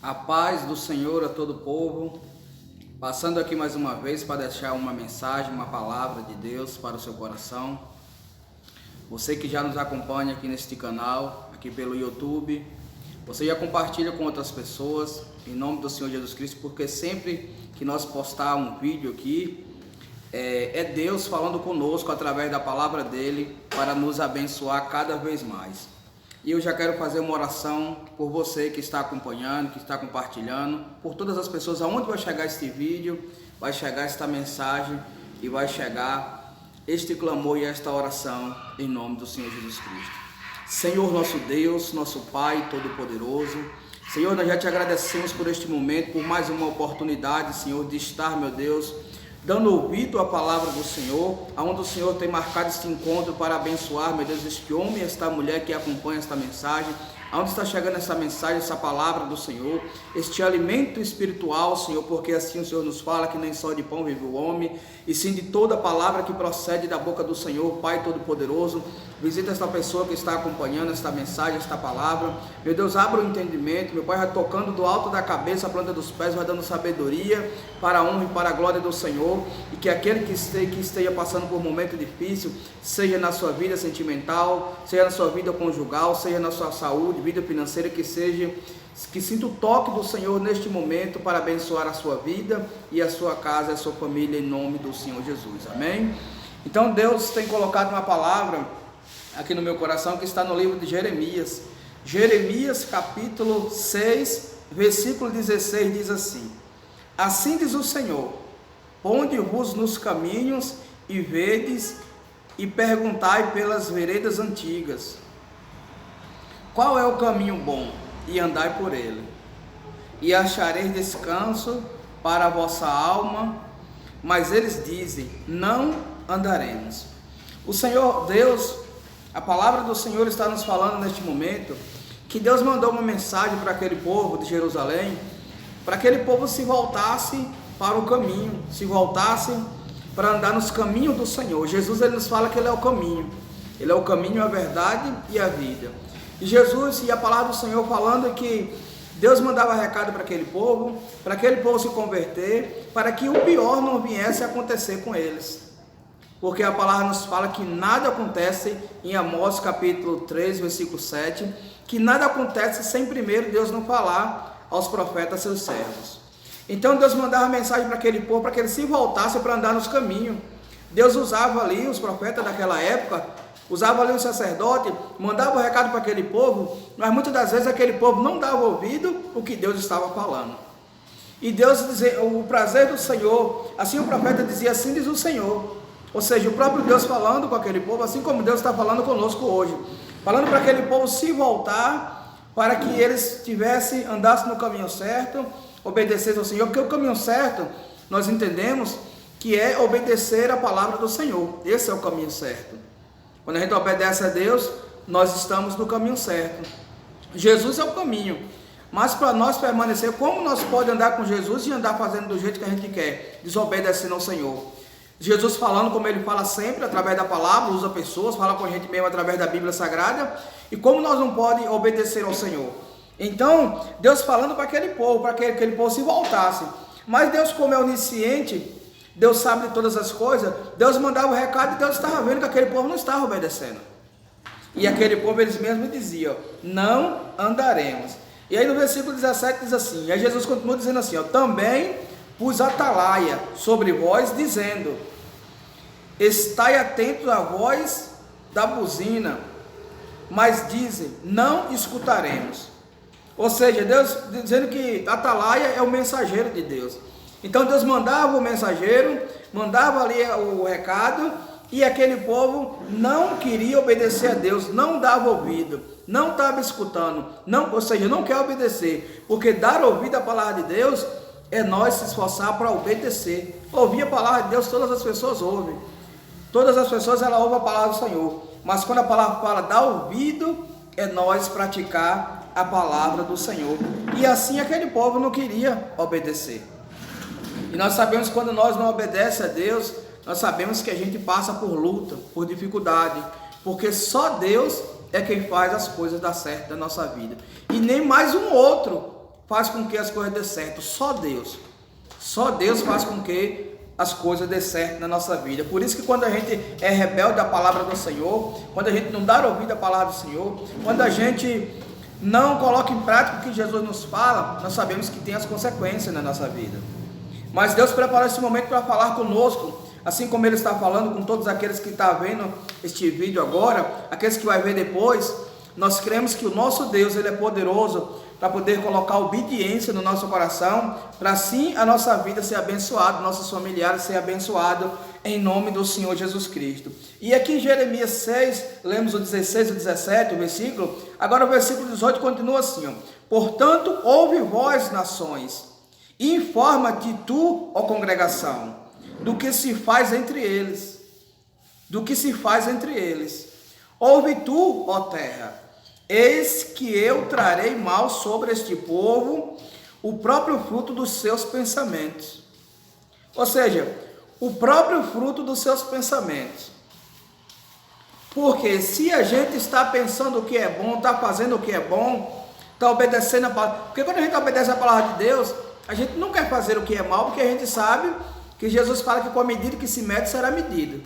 A paz do Senhor a todo o povo, passando aqui mais uma vez para deixar uma mensagem, uma palavra de Deus para o seu coração. Você que já nos acompanha aqui neste canal, aqui pelo YouTube, você já compartilha com outras pessoas, em nome do Senhor Jesus Cristo, porque sempre que nós postar um vídeo aqui, é Deus falando conosco através da palavra dele para nos abençoar cada vez mais. E eu já quero fazer uma oração por você que está acompanhando, que está compartilhando, por todas as pessoas, aonde vai chegar este vídeo, vai chegar esta mensagem e vai chegar este clamor e esta oração em nome do Senhor Jesus Cristo. Senhor nosso Deus, nosso Pai Todo-Poderoso, Senhor, nós já te agradecemos por este momento, por mais uma oportunidade, Senhor, de estar, meu Deus, dando ouvido à palavra do Senhor, aonde o Senhor tem marcado este encontro para abençoar, meu Deus, este homem e esta mulher que acompanha esta mensagem, aonde está chegando essa mensagem, essa palavra do Senhor, este alimento espiritual, Senhor, porque assim o Senhor nos fala que nem só de pão vive o homem, e sim de toda palavra que procede da boca do Senhor, Pai Todo-Poderoso. Visita esta pessoa que está acompanhando esta mensagem, esta palavra, meu Deus, abra o entendimento, meu Pai, vai tocando do alto da cabeça, a planta dos pés, vai dando sabedoria para a honra e para a glória do Senhor, e que aquele que esteja passando por um momento difícil, seja na sua vida sentimental, seja na sua vida conjugal, seja na sua saúde, vida financeira, que sinta o toque do Senhor neste momento para abençoar a sua vida e a sua casa, a sua família, em nome do Senhor Jesus, amém? Então Deus tem colocado uma palavra aqui no meu coração que está no livro de Jeremias. Jeremias capítulo 6, versículo 16 diz assim: assim diz o Senhor, ponde-vos nos caminhos e vedes e perguntai pelas veredas antigas, qual é o caminho bom, e andai por ele, e achareis descanso para a vossa alma. Mas eles dizem, não andaremos. O Senhor Deus, a palavra do Senhor está nos falando neste momento, que Deus mandou uma mensagem para aquele povo de Jerusalém, para que aquele povo se voltasse para o caminho, se voltasse para andar nos caminhos do Senhor. Jesus, ele nos fala que ele é o caminho, a verdade e a vida. E Jesus e a palavra do Senhor falando que Deus mandava recado para aquele povo se converter, para que o pior não viesse a acontecer com eles. Porque a palavra nos fala que nada acontece, em Amós capítulo 3, versículo 7, que nada acontece sem primeiro Deus não falar aos profetas, seus servos. Então Deus mandava mensagem para aquele povo, para que eles se voltassem para andar nos caminhos. Deus usava ali os profetas daquela época, usava ali o sacerdote, mandava o recado para aquele povo, mas muitas das vezes aquele povo não dava ouvido o que Deus estava falando. E Deus dizia, o prazer do Senhor, assim o profeta dizia, assim diz o Senhor. Ou seja, o próprio Deus falando com aquele povo, assim como Deus está falando conosco hoje, falando para aquele povo se voltar, para que eles andassem no caminho certo, obedecessem ao Senhor, porque o caminho certo, nós entendemos que é obedecer a palavra do Senhor. Esse é o caminho certo. Quando a gente obedece a Deus, nós estamos no caminho certo. Jesus é o caminho, mas para nós permanecer, como nós podemos andar com Jesus e andar fazendo do jeito que a gente quer, desobedecendo ao Senhor? Jesus falando como ele fala sempre, através da palavra, usa pessoas, fala com a gente mesmo através da Bíblia Sagrada, e como nós não podemos obedecer ao Senhor? Então, Deus falando para aquele povo, para que aquele povo se voltasse, mas Deus, como é onisciente, Deus sabe de todas as coisas, Deus mandava o recado e Deus estava vendo que aquele povo não estava obedecendo. E aquele povo, eles mesmos diziam, não andaremos. E aí no versículo 17 diz assim, e aí Jesus continua dizendo assim, também pus atalaia sobre vós, dizendo, estai atentos à voz da buzina, mas dizem, não escutaremos. Ou seja, Deus dizendo que atalaia é o mensageiro de Deus. Então Deus mandava o mensageiro, mandava ali o recado, e aquele povo não queria obedecer a Deus, não dava ouvido, não estava escutando, ou seja, não quer obedecer, porque dar ouvido à palavra de Deus é nós se esforçar para obedecer. Ouvir a palavra de Deus, todas as pessoas ouvem, todas as pessoas elas ouvem a palavra do Senhor, mas quando a palavra fala dar ouvido, é nós praticar a palavra do Senhor, e assim aquele povo não queria obedecer. E nós sabemos que quando nós não obedecemos a Deus, nós sabemos que a gente passa por luta, por dificuldade, porque só Deus é quem faz as coisas dar certo na nossa vida, e nem mais um outro faz com que as coisas dê certo. Só Deus. Só Deus faz com que as coisas dê certo na nossa vida. Por isso que quando a gente é rebelde à palavra do Senhor, quando a gente não dá ouvido à palavra do Senhor, quando a gente não coloca em prática o que Jesus nos fala, nós sabemos que tem as consequências na nossa vida. Mas Deus preparou esse momento para falar conosco, assim como Ele está falando com todos aqueles que estão vendo este vídeo agora, aqueles que vai ver depois. Nós cremos que o nosso Deus, Ele é poderoso para poder colocar obediência no nosso coração, para assim a nossa vida ser abençoada, nossos familiares ser abençoados, em nome do Senhor Jesus Cristo. E aqui em Jeremias 6, lemos o 16 e o 17, o versículo. Agora o versículo 18 continua assim, ó: portanto, ouve vós, nações, e informa-te tu, ó congregação, do que se faz entre eles, do que se faz entre eles. Ouve tu, ó terra, eis que eu trarei mal sobre este povo, o próprio fruto dos seus pensamentos. Ou seja, o próprio fruto dos seus pensamentos. Porque se a gente está pensando o que é bom, está fazendo o que é bom, está obedecendo a palavra. Porque quando a gente obedece a palavra de Deus, a gente não quer fazer o que é mal, porque a gente sabe que Jesus fala que com a medida que se mede será medido.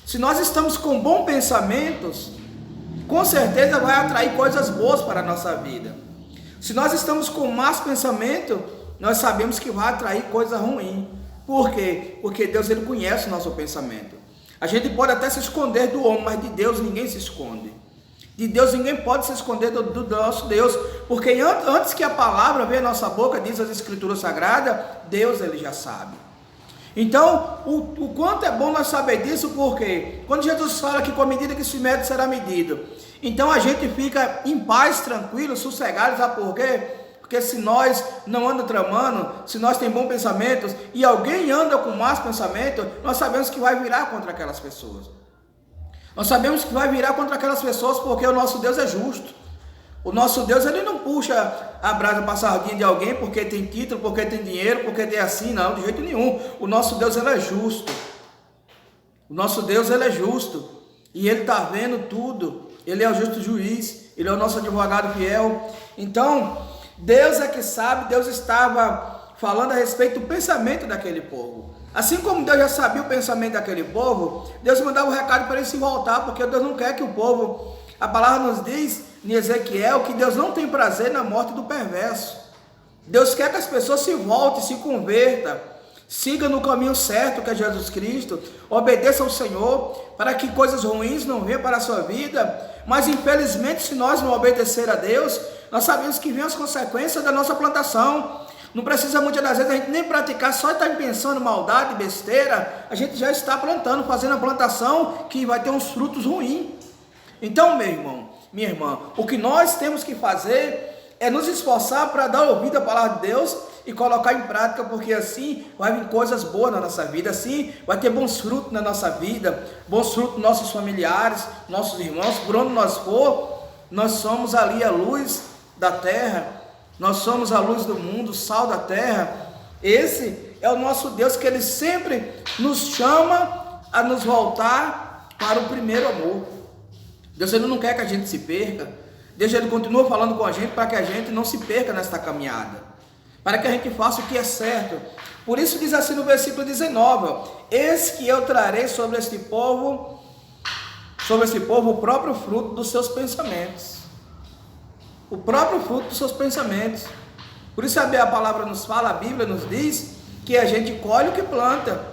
Se nós estamos com bons pensamentos, com certeza vai atrair coisas boas para a nossa vida. Se nós estamos com más pensamento, nós sabemos que vai atrair coisa ruim. Por quê? Porque Deus, Ele conhece o nosso pensamento. A gente pode até se esconder do homem, mas de Deus ninguém se esconde. De Deus ninguém pode se esconder do nosso Deus, porque antes que a palavra venha à nossa boca, diz as Escrituras Sagradas, Deus, Ele já sabe. Então, o quanto é bom nós saber disso, porque quando Jesus fala que com a medida que se mede será medido, então a gente fica em paz, tranquilo, sossegado, sabe por quê? Porque se nós não andamos tramando, se nós temos bons pensamentos, e alguém anda com más pensamentos, nós sabemos que vai virar contra aquelas pessoas. Nós sabemos que vai virar contra aquelas pessoas, porque o nosso Deus é justo. O nosso Deus, Ele não puxa a brasa para a sardinha de alguém porque tem título, porque tem dinheiro, porque tem assim, não, de jeito nenhum. O nosso Deus, Ele é justo. O nosso Deus, Ele é justo. E Ele está vendo tudo. Ele é o justo juiz. Ele é o nosso advogado fiel. Então, Deus é que sabe. Deus estava falando a respeito do pensamento daquele povo. Assim como Deus já sabia o pensamento daquele povo, Deus mandava um recado para ele se voltar, porque Deus não quer que o povo... A palavra nos diz em Ezequiel que Deus não tem prazer na morte do perverso. Deus quer que as pessoas se voltem, se convertam, sigam no caminho certo, que é Jesus Cristo, obedeçam ao Senhor, para que coisas ruins não venham para a sua vida. Mas infelizmente, se nós não obedecer a Deus, nós sabemos que vem as consequências da nossa plantação. Não precisa muitas das vezes a gente nem praticar, só estar pensando maldade, besteira, a gente já está plantando, fazendo a plantação que vai ter uns frutos ruins. Então, meu irmão, minha irmã, o que nós temos que fazer é nos esforçar para dar ouvido à palavra de Deus e colocar em prática, porque assim vai vir coisas boas na nossa vida, assim vai ter bons frutos na nossa vida, bons frutos nos nossos familiares, nossos irmãos, por onde nós for, nós somos ali a luz da terra, nós somos a luz do mundo, o sal da terra. Esse é o nosso Deus, que Ele sempre nos chama a nos voltar para o primeiro amor. Deus, Ele não quer que a gente se perca. Deus, Ele continua falando com a gente para que a gente não se perca nesta caminhada, para que a gente faça o que é certo. Por isso diz assim no versículo 19, ó: eis que eu trarei sobre esse povo o próprio fruto dos seus pensamentos. O próprio fruto dos seus pensamentos. Por isso a palavra nos fala, a Bíblia nos diz que a gente colhe o que planta.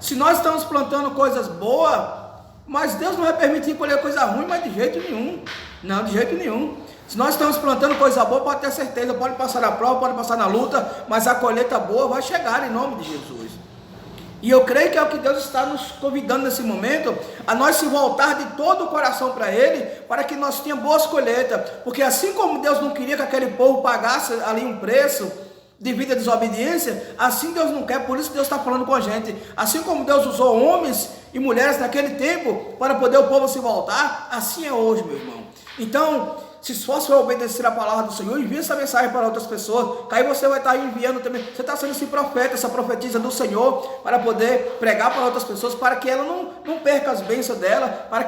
Se nós estamos plantando coisas boas, mas Deus não vai permitir colher coisa ruim, mas de jeito nenhum. Não, de jeito nenhum. Se nós estamos plantando coisa boa, pode ter certeza, pode passar na prova, pode passar na luta, mas a colheita boa vai chegar em nome de Jesus. E eu creio que é o que Deus está nos convidando nesse momento, a nós se voltar de todo o coração para Ele, para que nós tenhamos boas colheitas. Porque assim como Deus não queria que aquele povo pagasse ali um preço devido à desobediência, assim Deus não quer, por isso Deus está falando com a gente. Assim como Deus usou homens e mulheres naquele tempo para poder o povo se voltar, assim é hoje, meu irmão. Então, se esforce para obedecer a palavra do Senhor, envie essa mensagem para outras pessoas, que aí você vai estar enviando também, você está sendo esse profeta, essa profetisa do Senhor, para poder pregar para outras pessoas, para que ela não perca as bênçãos dela, para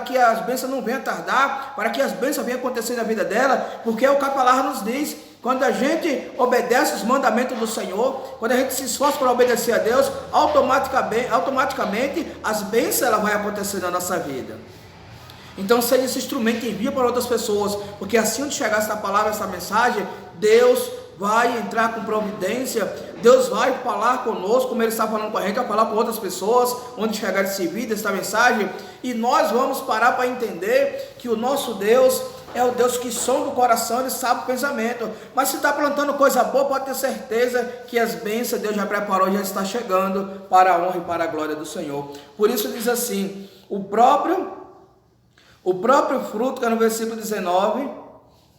que as bênçãos não venham tardar, para que as bênçãos venham acontecer na vida dela, porque é o que a palavra nos diz, Quando a gente obedece os mandamentos do Senhor, quando a gente se esforça para obedecer a Deus, automaticamente as bênçãos ela vai acontecer na nossa vida. Então seja esse instrumento e envia para outras pessoas, porque assim onde chegar essa palavra, essa mensagem, Deus vai entrar com providência, Deus vai falar conosco, como Ele está falando com a gente, vai falar com outras pessoas, onde chegar esse vídeo, essa mensagem, e nós vamos parar para entender que o nosso Deus é o Deus que sonda o coração, Ele sabe o pensamento. Mas se está plantando coisa boa, pode ter certeza que as bênçãos Deus já preparou, já está chegando para a honra e para a glória do Senhor. Por isso diz assim, o próprio fruto, que é no versículo 19,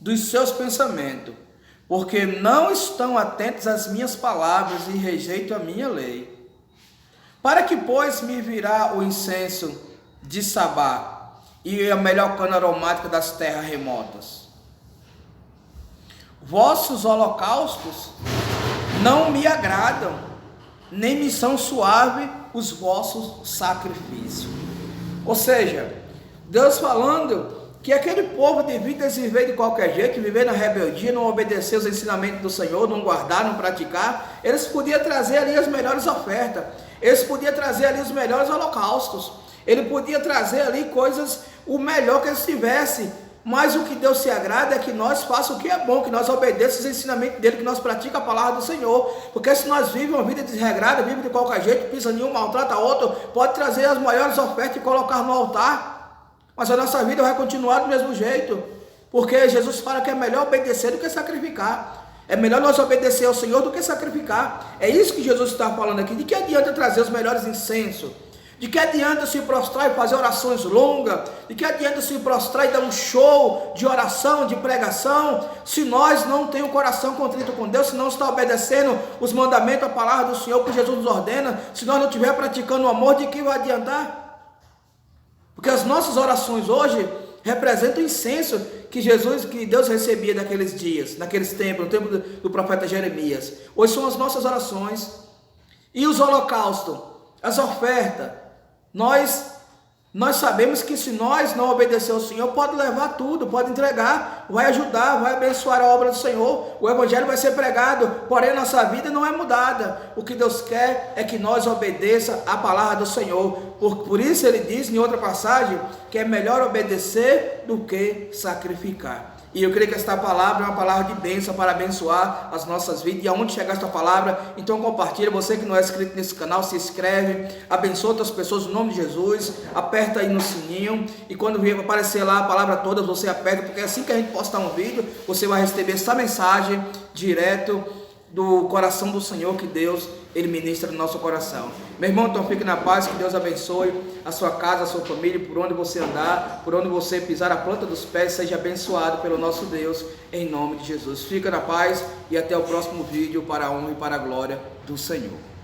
dos seus pensamentos, porque não estão atentos às minhas palavras e rejeitam a minha lei. Para que, pois, me virá o incenso de Sabá e a melhor cana aromática das terras remotas? Vossos holocaustos não me agradam, nem me são suaves os vossos sacrifícios. Ou seja, Deus falando que aquele povo devia viver de qualquer jeito, viver na rebeldia, não obedecer os ensinamentos do Senhor, não guardar, não praticar. Eles podiam trazer ali as melhores ofertas, eles podiam trazer ali os melhores holocaustos, ele podia trazer ali coisas, o melhor que eles tivessem, mas o que Deus se agrada é que nós façamos o que é bom, que nós obedeçamos os ensinamentos dele, que nós praticamos a palavra do Senhor, porque se nós vivemos uma vida desregrada, vivemos de qualquer jeito, pisa nenhum, maltrata outro, pode trazer as maiores ofertas e colocar no altar, mas a nossa vida vai continuar do mesmo jeito, porque Jesus fala que é melhor obedecer do que sacrificar. É melhor nós obedecer ao Senhor do que sacrificar. É isso que Jesus está falando aqui. De que adianta trazer os melhores incensos? De que adianta se prostrar e fazer orações longas? De que adianta se prostrar e dar um show de oração, de pregação, se nós não temos o coração contrito com Deus, se não está obedecendo os mandamentos, a palavra do Senhor que Jesus nos ordena, se nós não estiver praticando o amor, de que vai adiantar? Porque as nossas orações hoje representam o incenso que Deus recebia naqueles dias, naqueles tempos, no tempo do profeta Jeremias. Hoje são as nossas orações. E os holocaustos, as ofertas, nós sabemos que se nós não obedecer ao Senhor, pode levar tudo, pode entregar, vai ajudar, vai abençoar a obra do Senhor, o Evangelho vai ser pregado, porém a nossa vida não é mudada. O que Deus quer é que nós obedeçamos a palavra do Senhor, por isso Ele diz em outra passagem, que é melhor obedecer do que sacrificar. E eu creio que esta palavra é uma palavra de bênção para abençoar as nossas vidas. E aonde chegar esta palavra, então compartilha. Você que não é inscrito nesse canal, se inscreve, abençoa outras pessoas no nome de Jesus, aperta aí no sininho. E quando vir aparecer lá a palavra toda, você aperta, porque assim que a gente postar um vídeo, você vai receber essa mensagem direto do coração do Senhor, que Deus Ele ministra no nosso coração. Meu irmão, então fique na paz, que Deus abençoe a sua casa, a sua família, por onde você andar, por onde você pisar a planta dos pés, seja abençoado pelo nosso Deus, em nome de Jesus. Fica na paz e até o próximo vídeo, para a honra e para a glória do Senhor.